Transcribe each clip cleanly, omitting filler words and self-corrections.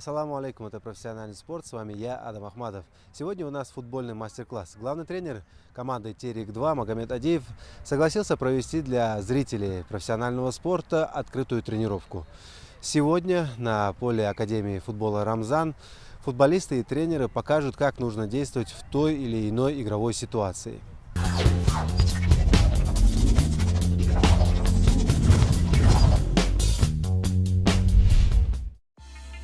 Ассаламу алейкум, это профессиональный спорт, с вами я, Адам Ахмадов. Сегодня у нас футбольный мастер-класс. Главный тренер команды Терек-2 Магомед Адиев согласился провести для зрителей профессионального спорта открытую тренировку. Сегодня на поле Академии футбола «Рамзан» футболисты и тренеры покажут, как нужно действовать в той или иной игровой ситуации.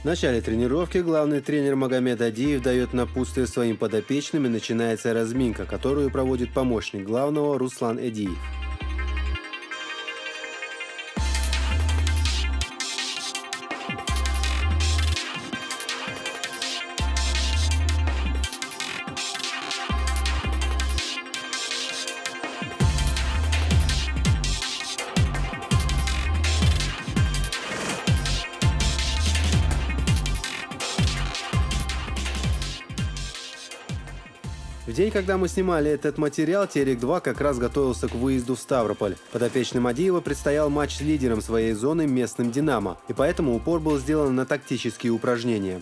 В начале тренировки главный тренер Магомед Адиев дает напутствие своим подопечным, и начинается разминка, которую проводит помощник главного Руслан Эдиев. В день, когда мы снимали этот материал, Терек-2 как раз готовился к выезду в Ставрополь. Подопечным Адиева предстоял матч с лидером своей зоны местным «Динамо», и поэтому упор был сделан на тактические упражнения.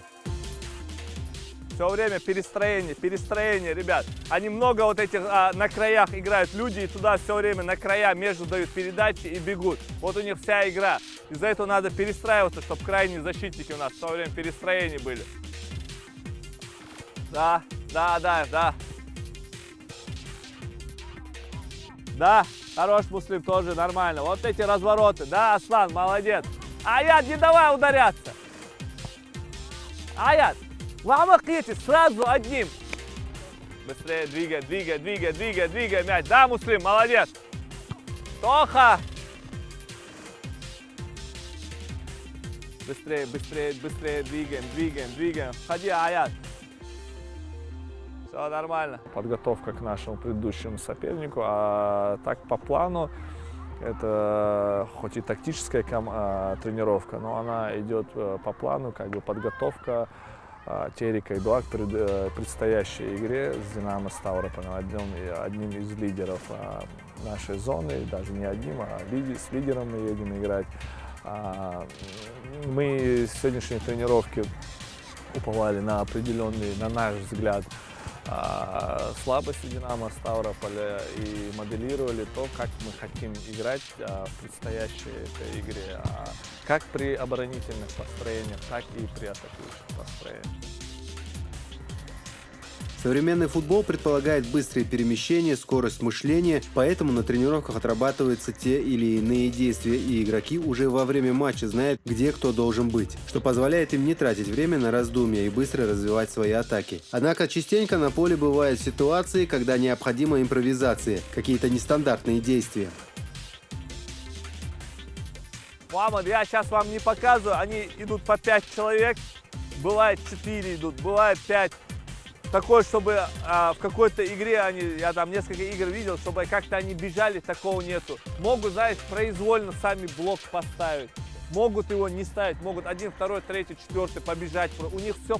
Все время перестроение, ребят. Они много вот этих на краях играют люди, и туда все время на края между дают передачи и бегут. Вот у них вся игра. Из-за этого надо перестраиваться, чтобы крайние защитники у нас все время перестроения были. Да. Да, хорош, Муслим, тоже нормально. Вот эти развороты. Да, Аслан, молодец. Аят, не давай ударяться. Аят, ломахните сразу одним. Быстрее двигай мяч. Да, Муслим, молодец. Тоха. Быстрее двигаем. Ходи, Аят. Все нормально. Подготовка к нашему предыдущему сопернику, а так по плану это хоть и тактическая тренировка, но она идет по плану, как бы подготовка Терека-2 к предстоящей игре с «Динамо» Ставрополем, одним из лидеров нашей зоны, даже не одним, а с лидером мы едем играть. Мы в сегодняшней тренировке уповали на определенные, на наш взгляд, слабости «Динамо» Ставрополя и моделировали то, как мы хотим играть в предстоящей этой игре, как при оборонительных построениях, так и при атакующих построениях. Современный футбол предполагает быстрые перемещения, скорость мышления, поэтому на тренировках отрабатываются те или иные действия, и игроки уже во время матча знают, где кто должен быть, что позволяет им не тратить время на раздумья и быстро развивать свои атаки. Однако частенько на поле бывают ситуации, когда необходима импровизация, какие-то нестандартные действия. Мама, я сейчас вам не показываю, они идут по 5 человек, бывает 4 идут, бывает 5. Такое, чтобы в какой-то игре, я там несколько игр видел, чтобы как-то они бежали, такого нету. Могут, знаешь, произвольно сами блок поставить. Могут его не ставить, могут 1, 2, 3, 4 побежать. У них все,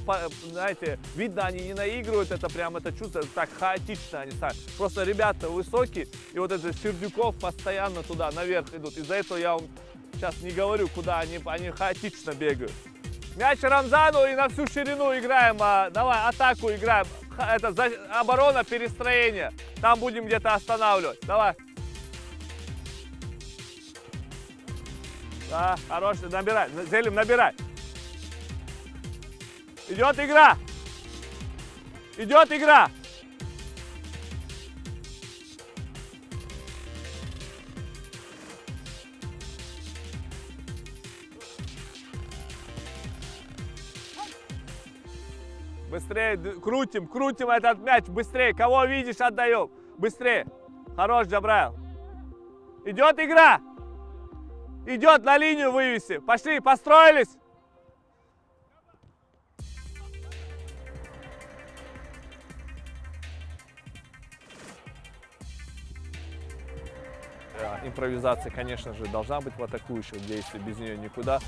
знаете, видно, они не наигрывают, это прям, это чувство, так хаотично они сами. Просто ребята высокие, и вот этот Сердюков постоянно туда, наверх идут. Из-за этого я вам сейчас не говорю, куда они хаотично бегают. Мяч Рамзану и на всю ширину играем. Давай, атаку играем. Это оборона, перестроение. Там будем где-то останавливать. Давай. Да, хорош, набирай. Зелим, набирай. Идет игра. Быстрее, крутим этот мяч, быстрее. Кого видишь, отдаем. Быстрее. Хорош, Джабраил. Идет игра. Идет, на линию вывеси. Пошли, построились. Импровизация, конечно же, должна быть в атакующих действиях, без нее никуда.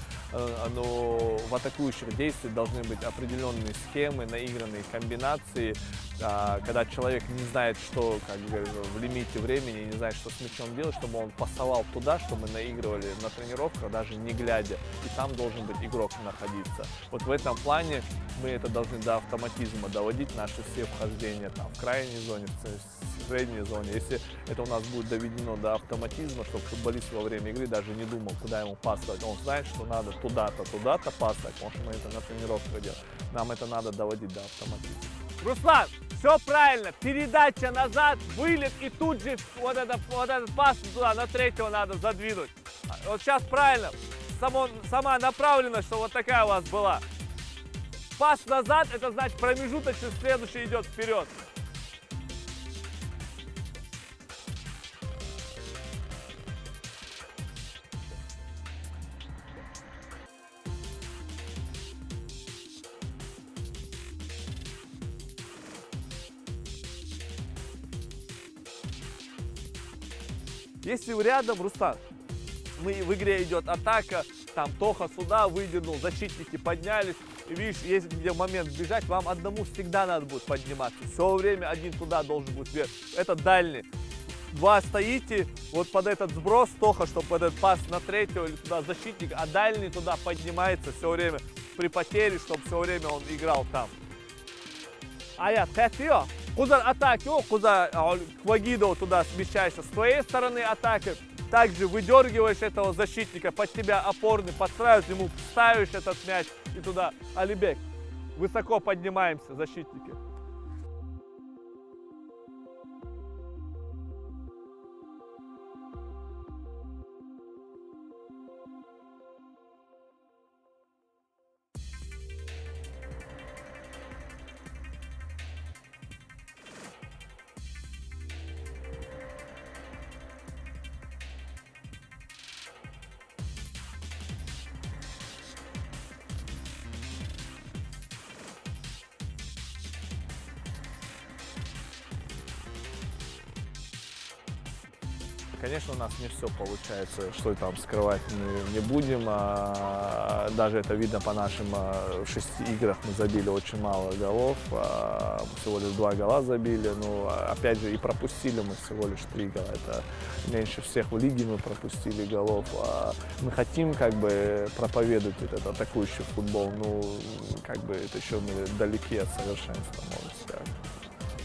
Но в атакующих действиях должны быть определенные схемы, наигранные комбинации, когда человек не знает, что, как говорится, в лимите времени, не знает, что с мячом делать, чтобы он пасовал туда, что мы наигрывали на тренировках, даже не глядя, и там должен быть игрок находиться. Вот в этом плане мы это должны до автоматизма доводить, наши все вхождения там, в крайней зоне, в средней зоне. Если это у нас будет доведено до автоматизма, чтобы футболист во время игры даже не думал, куда ему пасовать, он знает, что надо туда-то, туда-то пасовать, потому что мы это на тренировках делаем. Нам это надо доводить до автоматизма. Руслан, все правильно, передача назад, вылет, и тут же вот этот пас туда, на третьего надо задвинуть. Вот сейчас правильно, сама направленность, что вот такая у вас была. Пас назад, это значит промежуточный, следующий идет вперед. Если рядом, Руслан, в игре идет атака, там Тоха сюда выдернул, защитники поднялись, и видишь, есть где момент бежать, вам одному всегда надо будет подниматься. Все время один туда должен быть вверх. Это дальний. Два стоите, вот под этот сброс Тоха, чтобы под этот пас на третьего или туда защитник, а дальний туда поднимается все время при потере, чтобы все время он играл там. Куда атаки, куда к Вагидову туда смещаешься. С твоей стороны атака. Также выдергиваешь этого защитника, под тебя опорный, подстраиваешь ему, ставишь этот мяч и туда. Алибек, высоко поднимаемся, защитники. Конечно, у нас не все получается, что там скрывать мы не будем. Даже это видно по нашим 6 играх, мы забили очень мало голов, всего лишь 2 гола забили. Но опять же и пропустили мы всего лишь 3 гола. Это меньше всех в лиге мы пропустили голов. Мы хотим как бы проповедовать этот атакующий футбол, но как бы это еще мы далеки от совершенства, можно сказать.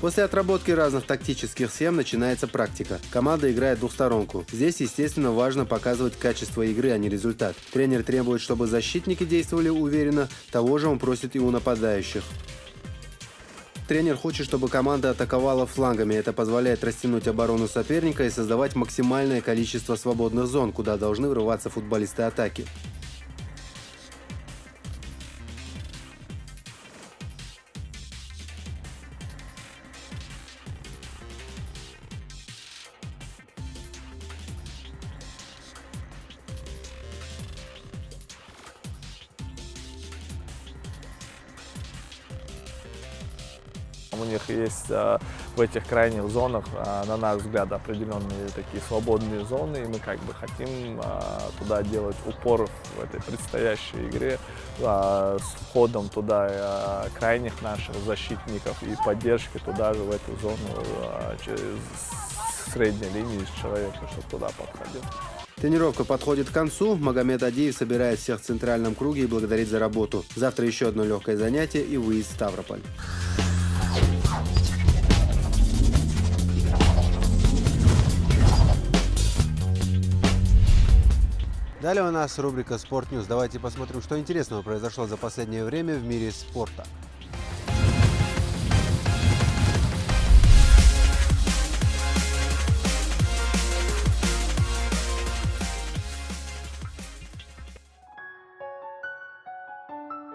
После отработки разных тактических схем начинается практика. Команда играет двухсторонку. Здесь, естественно, важно показывать качество игры, а не результат. Тренер требует, чтобы защитники действовали уверенно, того же он просит и у нападающих. Тренер хочет, чтобы команда атаковала флангами. Это позволяет растянуть оборону соперника и создавать максимальное количество свободных зон, куда должны врываться футболисты атаки. У них есть в этих крайних зонах, на наш взгляд, определенные такие свободные зоны, и мы как бы хотим туда делать упор в этой предстоящей игре с входом туда крайних наших защитников и поддержки туда же, в эту зону, через средней линии из человека, чтобы туда подходил. Тренировка подходит к концу. Магомед Адиев собирает всех в центральном круге и благодарит за работу. Завтра еще одно легкое занятие и выезд в Ставрополь. Далее у нас рубрика «Спорт Ньюс». Давайте посмотрим, что интересного произошло за последнее время в мире спорта.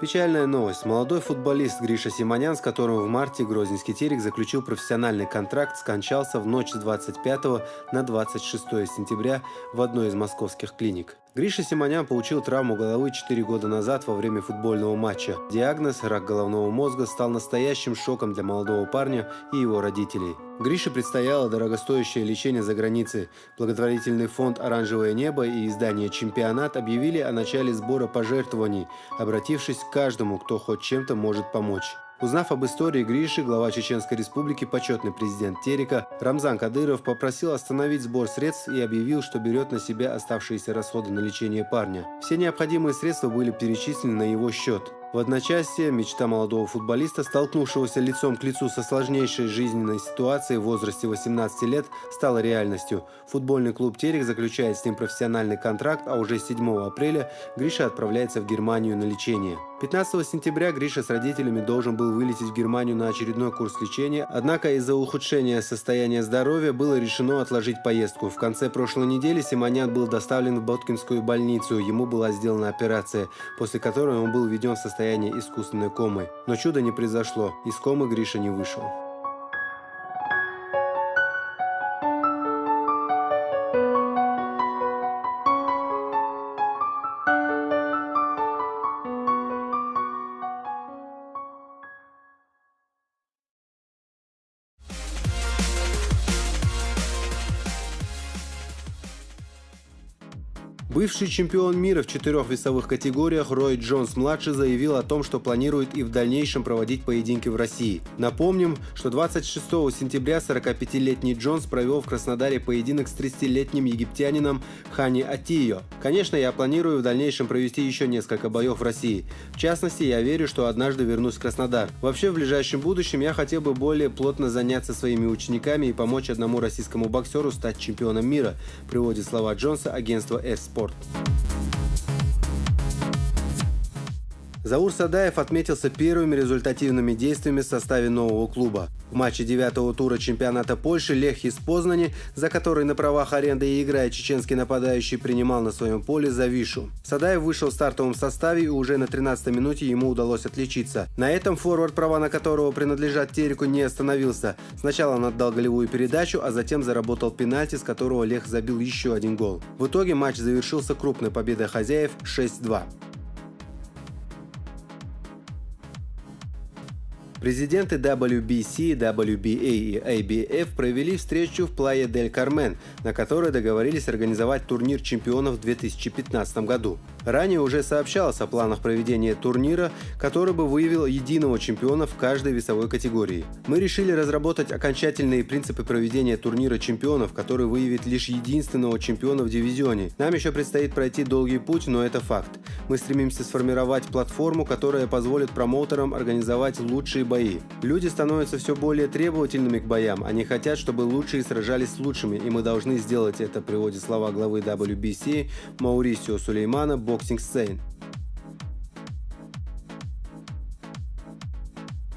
Печальная новость. Молодой футболист Гриша Симонян, с которым в марте Грозненский Терек заключил профессиональный контракт, скончался в ночь с 25 на 26 сентября в одной из московских клиник. Гриша Симонян получил травму головы 4 года назад во время футбольного матча. Диагноз «рак головного мозга» стал настоящим шоком для молодого парня и его родителей. Грише предстояло дорогостоящее лечение за границей. Благотворительный фонд «Оранжевое небо» и издание «Чемпионат» объявили о начале сбора пожертвований, обратившись к каждому, кто хоть чем-то может помочь. Узнав об истории Гриши, глава Чеченской Республики, почетный президент Терека Рамзан Кадыров попросил остановить сбор средств и объявил, что берет на себя оставшиеся расходы на лечение парня. Все необходимые средства были перечислены на его счет. В одночасье мечта молодого футболиста, столкнувшегося лицом к лицу со сложнейшей жизненной ситуацией в возрасте 18 лет, стала реальностью. Футбольный клуб «Терек» заключает с ним профессиональный контракт, а уже 7 апреля Гриша отправляется в Германию на лечение. 15 сентября Гриша с родителями должен был вылететь в Германию на очередной курс лечения, однако из-за ухудшения состояния здоровья было решено отложить поездку. В конце прошлой недели Симонян был доставлен в Боткинскую больницу, ему была сделана операция, после которой он был введен в состояние искусственной комы. Но чуда не произошло, из комы Гриша не вышел. Бывший чемпион мира в 4 весовых категориях Рой Джонс-младший заявил о том, что планирует и в дальнейшем проводить поединки в России. Напомним, что 26 сентября 45-летний Джонс провел в Краснодаре поединок с 30-летним египтянином Хани Атио. Конечно, я планирую в дальнейшем провести еще несколько боев в России. В частности, я верю, что однажды вернусь в Краснодар. Вообще, в ближайшем будущем я хотел бы более плотно заняться своими учениками и помочь одному российскому боксеру стать чемпионом мира, приводит слова Джонса агентство «Эспорт». Заур Садаев отметился первыми результативными действиями в составе нового клуба. В матче 9-го тура чемпионата Польши Лех из Познани, за который на правах аренды и играя чеченский нападающий, принимал на своем поле Завишу. Садаев вышел в стартовом составе, и уже на 13-й минуте ему удалось отличиться. На этом форвард, права на которого принадлежат Тереку, не остановился. Сначала он отдал голевую передачу, а затем заработал пенальти, с которого Лех забил еще один гол. В итоге матч завершился крупной победой хозяев 6-2. Президенты WBC, WBA и ABF провели встречу в Плая-дель-Кармен, на которой договорились организовать турнир чемпионов в 2015 году. Ранее уже сообщалось о планах проведения турнира, который бы выявил единого чемпиона в каждой весовой категории. Мы решили разработать окончательные принципы проведения турнира чемпионов, который выявит лишь единственного чемпиона в дивизионе. Нам еще предстоит пройти долгий путь, но это факт. Мы стремимся сформировать платформу, которая позволит промоутерам организовать лучшие бои. Люди становятся все более требовательными к боям, они хотят, чтобы лучшие сражались с лучшими, и мы должны сделать это, приводит слова главы WBC Маурисио Сулеймана Boxing Scene.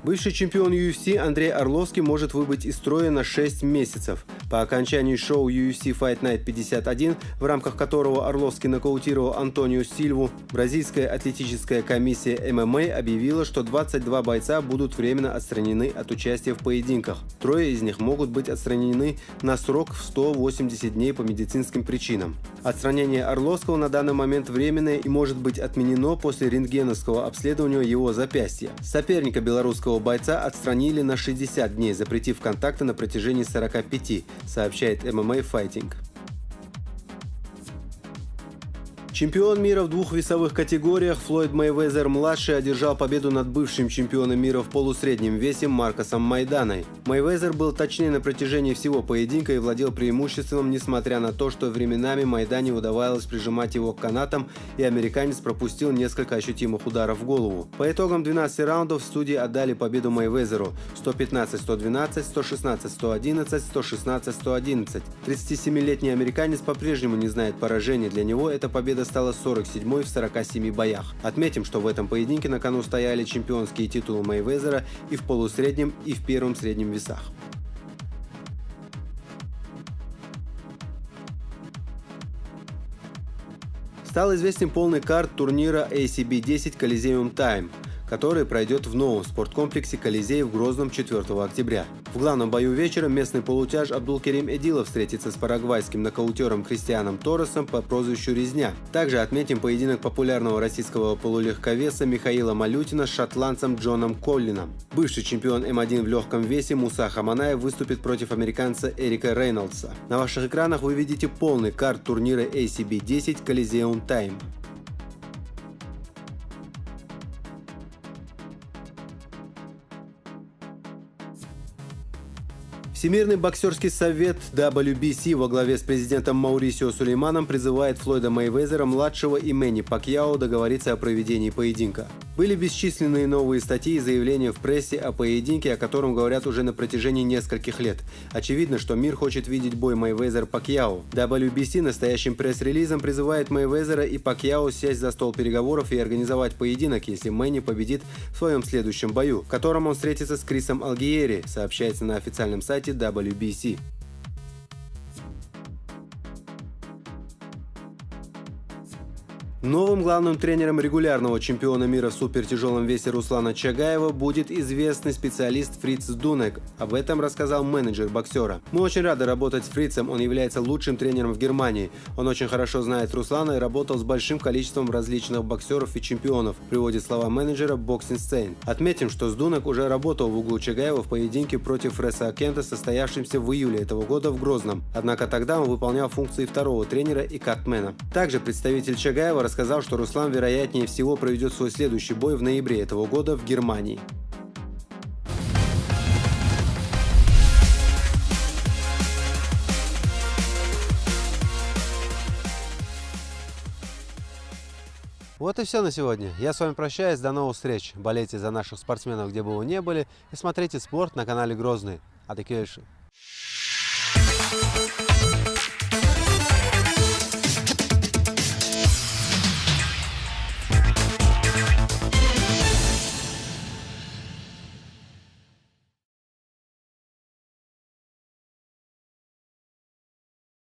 Бывший чемпион UFC Андрей Орловский может выбыть из строя на 6 месяцев. По окончании шоу UFC Fight Night 51, в рамках которого Орловский нокаутировал Антонио Сильву, бразильская атлетическая комиссия ММА объявила, что 22 бойца будут временно отстранены от участия в поединках. 3 из них могут быть отстранены на срок в 180 дней по медицинским причинам. Отстранение Орловского на данный момент временное и может быть отменено после рентгеновского обследования его запястья. Соперника белорусского бойца отстранили на 60 дней, запретив контакты на протяжении 45, сообщает MMA Fighting. Чемпион мира в 2 весовых категориях Флойд Мейвезер-младший одержал победу над бывшим чемпионом мира в полусреднем весе Маркосом Майданой. Мейвезер был точнее на протяжении всего поединка и владел преимуществом, несмотря на то, что временами Майдане удавалось прижимать его к канатам, и американец пропустил несколько ощутимых ударов в голову. По итогам 12 раундов судьи отдали победу Мейвезеру 115-112, 116-111, 116-111. 37-летний американец по-прежнему не знает поражения, для него эта победа стала 47-й в 47 боях. Отметим, что в этом поединке на кону стояли чемпионские титулы Мейвезера и в полусреднем, и в первом среднем весах. Стал известен полный карт турнира ACB 10 Coliseum Time, который пройдет в новом спорткомплексе «Колизей» в Грозном 4 октября. В главном бою вечера местный полутяж Абдулкерим Эдилов встретится с парагвайским нокаутером Кристианом Торресом по прозвищу «Резня». Также отметим поединок популярного российского полулегковеса Михаила Малютина с шотландцем Джоном Коллином. Бывший чемпион М1 в легком весе Муса Хаманаев выступит против американца Эрика Рейнольдса. На ваших экранах вы видите полный карт турнира ACB 10 Coliseum Time. Всемирный боксерский совет WBC во главе с президентом Маурисио Сулейманом призывает Флойда Мейвезера-младшего и Мэнни Пакьяо договориться о проведении поединка. Были бесчисленные новые статьи и заявления в прессе о поединке, о котором говорят уже на протяжении нескольких лет. Очевидно, что мир хочет видеть бой Мейвезер-Пакьяо. WBC настоящим пресс-релизом призывает Мейвезера и Пакьяо сесть за стол переговоров и организовать поединок, если Мэнни победит в своем следующем бою, в котором он встретится с Крисом Алгиери, сообщается на официальном сайте WBC. Новым главным тренером регулярного чемпиона мира в супертяжелом весе Руслана Чагаева будет известный специалист Фриц Дунек. Об этом рассказал менеджер боксера. «Мы очень рады работать с Фрицем, он является лучшим тренером в Германии. Он очень хорошо знает Руслана и работал с большим количеством различных боксеров и чемпионов», приводит слова менеджера Boxing Scene. Отметим, что Дунек уже работал в углу Чагаева в поединке против Реса Кента, состоявшемся в июле этого года в Грозном. Однако тогда он выполнял функции второго тренера и катмена. Также представитель Чагаева сказал, что Руслан вероятнее всего проведет свой следующий бой в ноябре этого года в Германии. Вот и все на сегодня. Я с вами прощаюсь. До новых встреч. Болейте за наших спортсменов, где бы вы ни были, и смотрите спорт на канале Грозный. Адекельши.